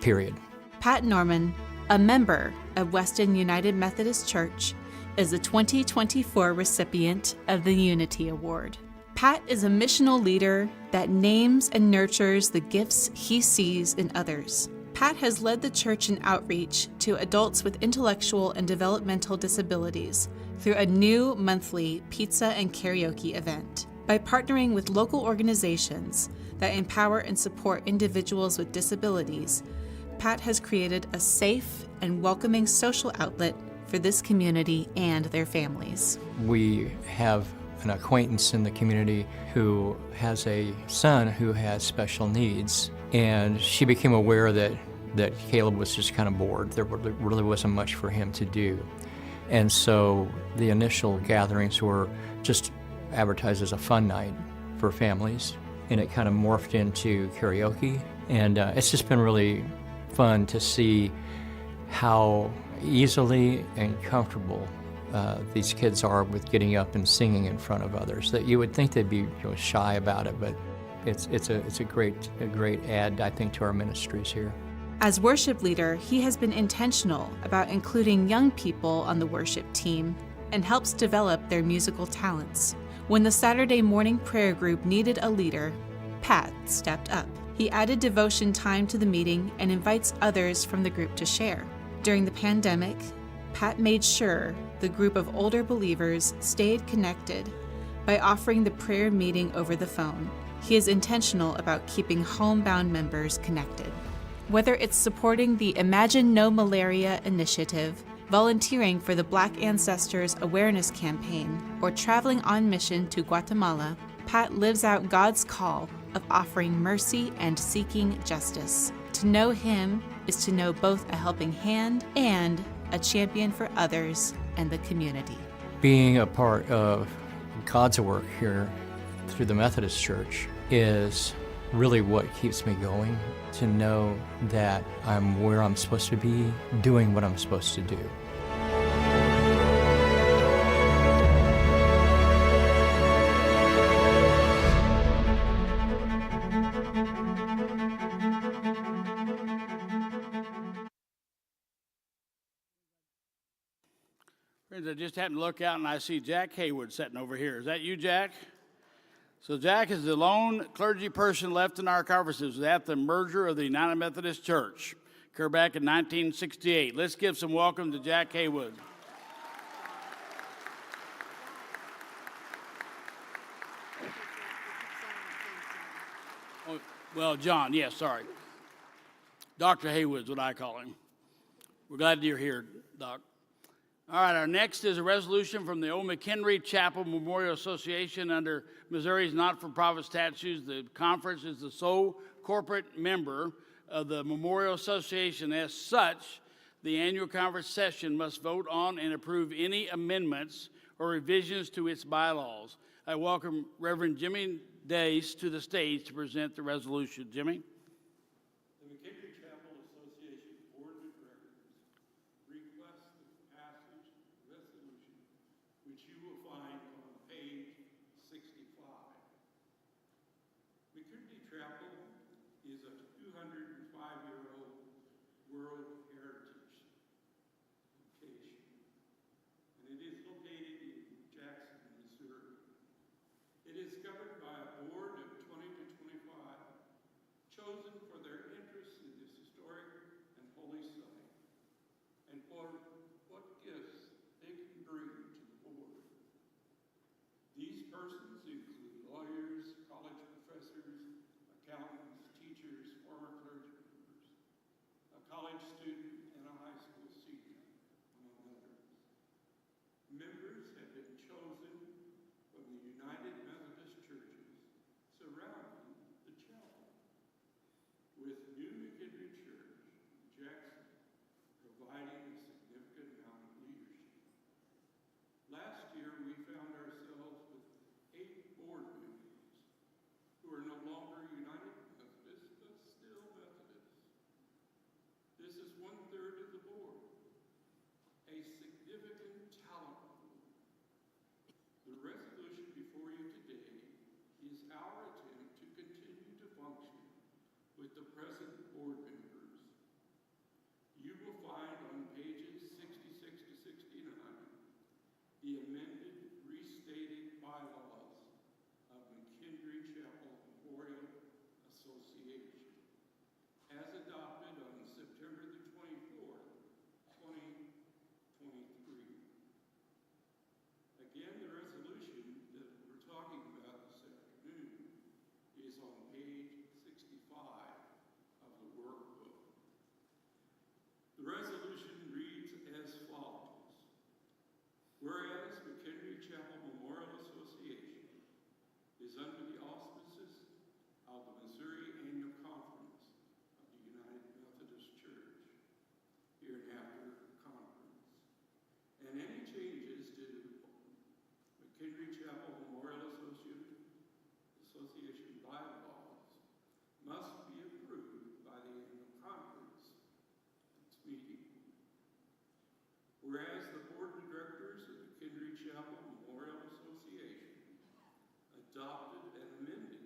Speaker 15: period.
Speaker 16: Pat Norman, a member of Weston United Methodist Church, is the 2024 recipient of the Unity Award. Pat is a missional leader that names and nurtures the gifts he sees in others. Pat has led the church in outreach to adults with intellectual and developmental disabilities through a new monthly pizza and karaoke event. By partnering with local organizations that empower and support individuals with disabilities, Pat has created a safe and welcoming social outlet for this community and their families.
Speaker 15: We have an acquaintance in the community who has a son who has special needs, and she became aware that Caleb was just kind of bored. There really wasn't much for him to do. And so the initial gatherings were just advertised as a fun night for families, and it kind of morphed into karaoke. And it's just been really fun to see how easily and comfortable these kids are with getting up and singing in front of others. That you would think they'd be shy about it, but it's a great add, I think, to our ministries here.
Speaker 16: As worship leader, he has been intentional about including young people on the worship team and helps develop their musical talents. When the Saturday morning prayer group needed a leader, Pat stepped up. He added devotion time to the meeting and invites others from the group to share. During the pandemic, Pat made sure the group of older believers stayed connected by offering the prayer meeting over the phone. He is intentional about keeping homebound members connected. Whether it's supporting the Imagine No Malaria initiative, volunteering for the Black Ancestors Awareness Campaign, or traveling on mission to Guatemala, Pat lives out God's call of offering mercy and seeking justice. To know him is to know both a helping hand and a champion for others and the community.
Speaker 15: Being a part of God's work here through the Methodist Church is really what keeps me going, to know that I'm where I'm supposed to be, doing what I'm supposed to do.
Speaker 3: Friends, I just happened to look out and I see Jack Haywood sitting over here. Is that you, Jack? So Jack is the lone clergy person left in our conferences at the merger of the United Methodist Church, occurred back in 1968. Let's give some welcome to Jack Haywood. Oh, well, John, yes, sorry. Dr. Haywood's what I call him. We're glad you're here, Doc. All right, our next is a resolution from the Old McHenry Chapel Memorial Association under Missouri's not-for-profit statutes. The conference is the sole corporate member of the Memorial Association. As such, the annual conference session must vote on and approve any amendments or revisions to its bylaws. I welcome Reverend Jimmy Dace to the stage to present the resolution. Jimmy?
Speaker 17: chosen for their interest in this historic and holy site, and for what gifts they can bring to the board. These persons include lawyers, college professors, accountants, teachers, former clergy members, a college student, and a high school senior, among others. Members have been chosen from the United Methodist churches surrounding the chapel, with New McHenry Church in Jackson providing a significant amount of leadership. Last year, we found ourselves with 8 board members who are no longer United Methodists, but still Methodists. This is 1/3 of the board, a significant talent pool. The resolution before you today is our attempt to continue to function with the present board members. You will find on pages 66 to 69 the amended, restated bylaws of McHenry Chapel Memorial Association, as adopted on September the 24th, 2023. Again, the resolution that we're talking about this afternoon is on page 65 of the workbook. The resolution reads as follows. Whereas McHenry Chapel Memorial Association is under the auspices of the Missouri Annual Conference of the United Methodist Church, hereinafter conference, and any changes to McHenry Chapel Memorial Association bylaws must be approved by the annual conference at its meeting. Whereas the board of directors of McHenry Chapel Memorial Association adopted and amended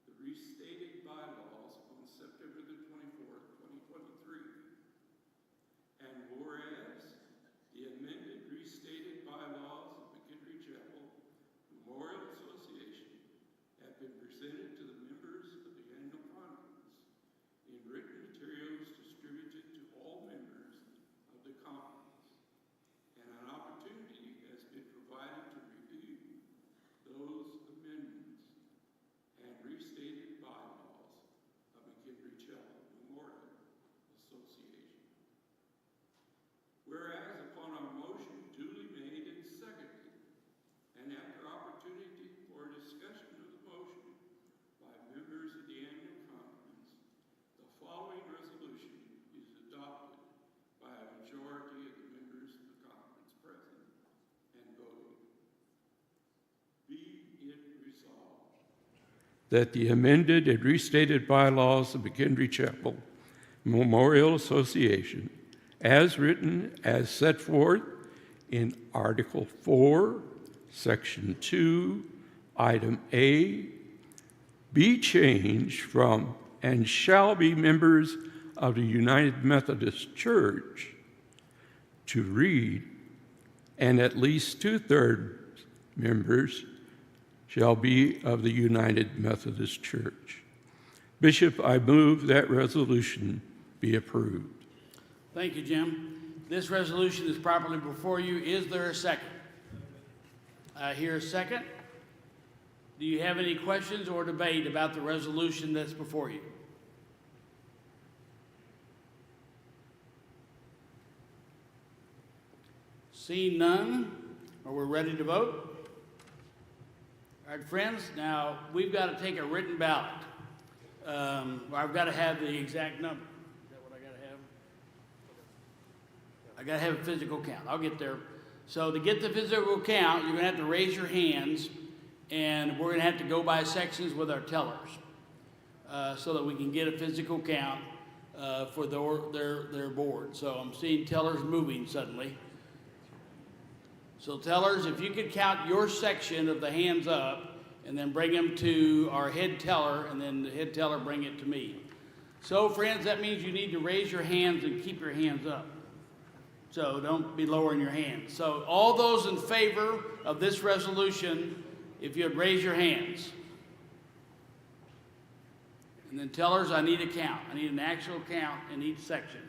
Speaker 17: the restated bylaws on September the 24th, 2023. And whereas the amended restated bylaws of McHenry Chapel Memorial that the amended and restated bylaws of McKendree Chapel Memorial Association, as written as set forth in Article 4, Section 2, Item A, be changed from "and shall be members of the United Methodist Church" to read "and at least 2/3 members shall be of the United Methodist Church." Bishop, I move that resolution be approved.
Speaker 3: Thank you, Jim. This resolution is properly before you. Is there a second? I hear a second. Do you have any questions or debate about the resolution that's before you? Seeing none, are we ready to vote? All right, friends, now we've got to take a written ballot. I've got to have the exact number. Is that what I got to have? I got to have a physical count. I'll get there. So to get the physical count, you're going to have to raise your hands, and we're going to have to go by sections with our tellers so that we can get a physical count for their board. So I'm seeing tellers moving suddenly. So tellers, if you could count your section of the hands up and then bring them to our head teller, and then the head teller bring it to me. So friends, that means you need to raise your hands and keep your hands up. So don't be lowering your hands. So all those in favor of this resolution, if you'd raise your hands. And then tellers, I need a count. I need an actual count in each section.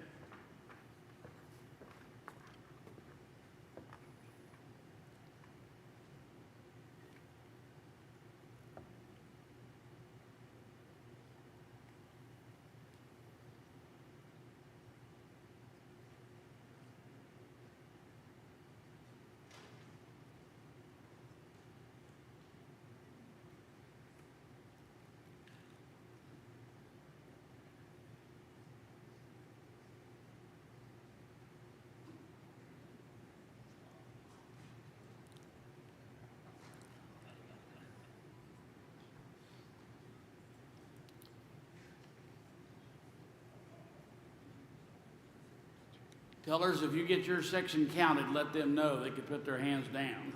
Speaker 3: Tellers, if you get your section counted, let them know they could put their hands down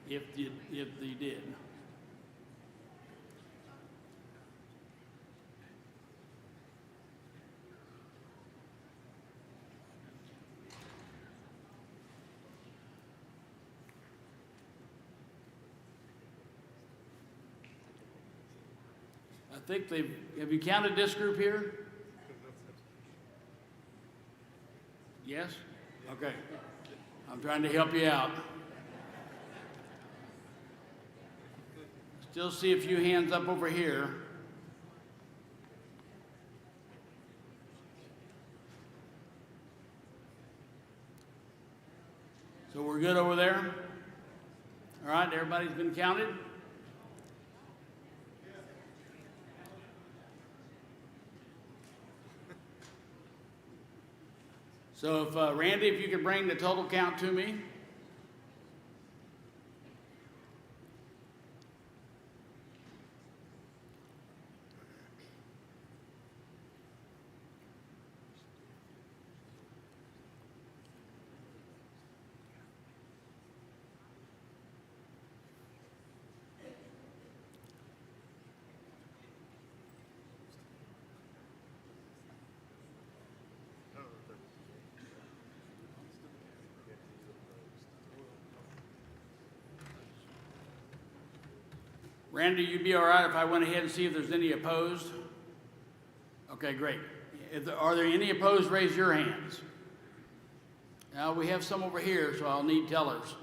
Speaker 3: if you did. I think have you counted this group here? Yes? Okay. I'm trying to help you out. Still see a few hands up over here. So we're good over there? All right, everybody's been counted? So if, Randy, if you could bring the total count to me. Randy, you'd be all right if I went ahead and see if there's any opposed? Okay, great. Are there any opposed? Raise your hands. Now, we have some over here, so I'll need tellers.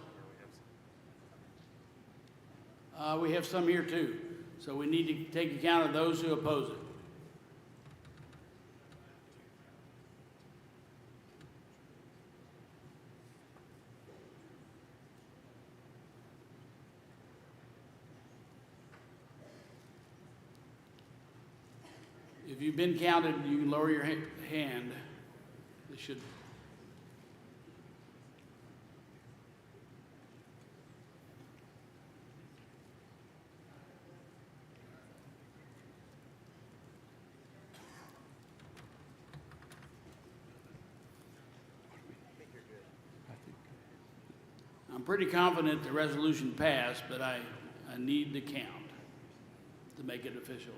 Speaker 3: We have some here too, so we need to take account of those who oppose it. If you've been counted, you can lower your hand. It should. I'm pretty confident the resolution passed, but I need the count to make it official.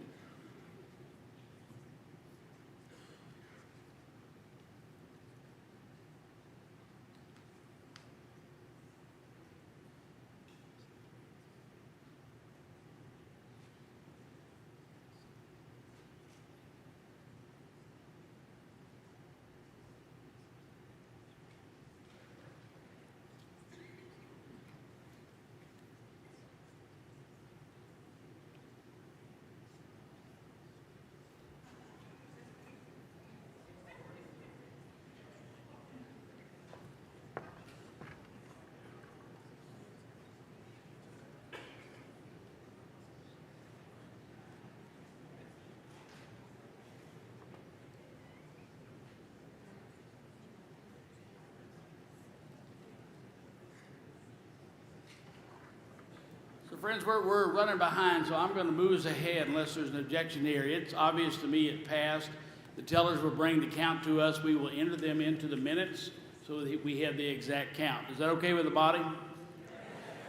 Speaker 3: So friends, we're running behind, so I'm going to move us ahead unless there's an objection here. It's obvious to me it passed. The tellers will bring the count to us. We will enter them into the minutes so that we have the exact count. Is that okay with the body?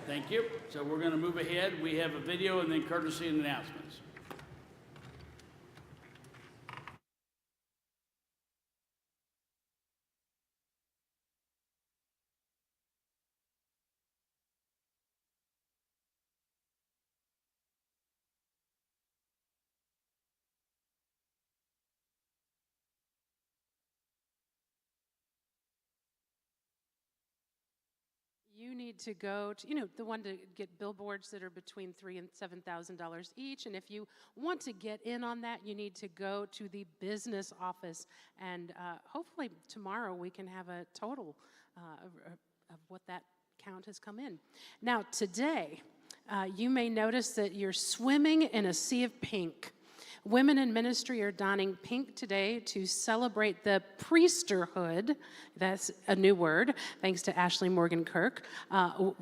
Speaker 3: Thank you. So we're going to move ahead. We have a video and then courtesy and announcements.
Speaker 18: You need to go to, the one to get billboards that are between $3,000 and $7,000 each. And if you want to get in on that, you need to go to the business office. And hopefully tomorrow we can have a total of what that count has come in. Now, today, you may notice that you're swimming in a sea of pink. Women in ministry are donning pink today to celebrate the priesterhood. That's a new word, thanks to Ashley Morgan Kirk.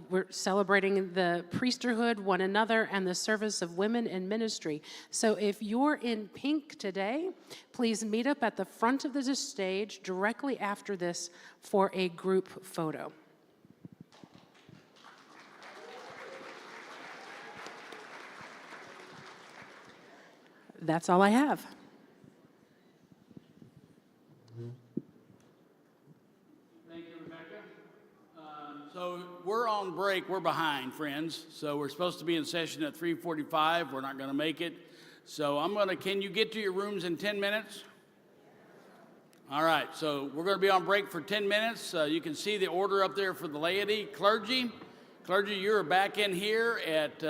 Speaker 18: We're celebrating the priesterhood, one another, and the service of women in ministry. So if you're in pink today, please meet up at the front of the stage directly after this for a group photo. That's all I have.
Speaker 3: Thank you, Rebecca. So we're on break. We're behind, friends. So we're supposed to be in session at 3:45. We're not going to make it. So can you get to your rooms in 10 minutes? All right. So we're going to be on break for 10 minutes. You can see the order up there for the laity. Clergy, you're back in here at,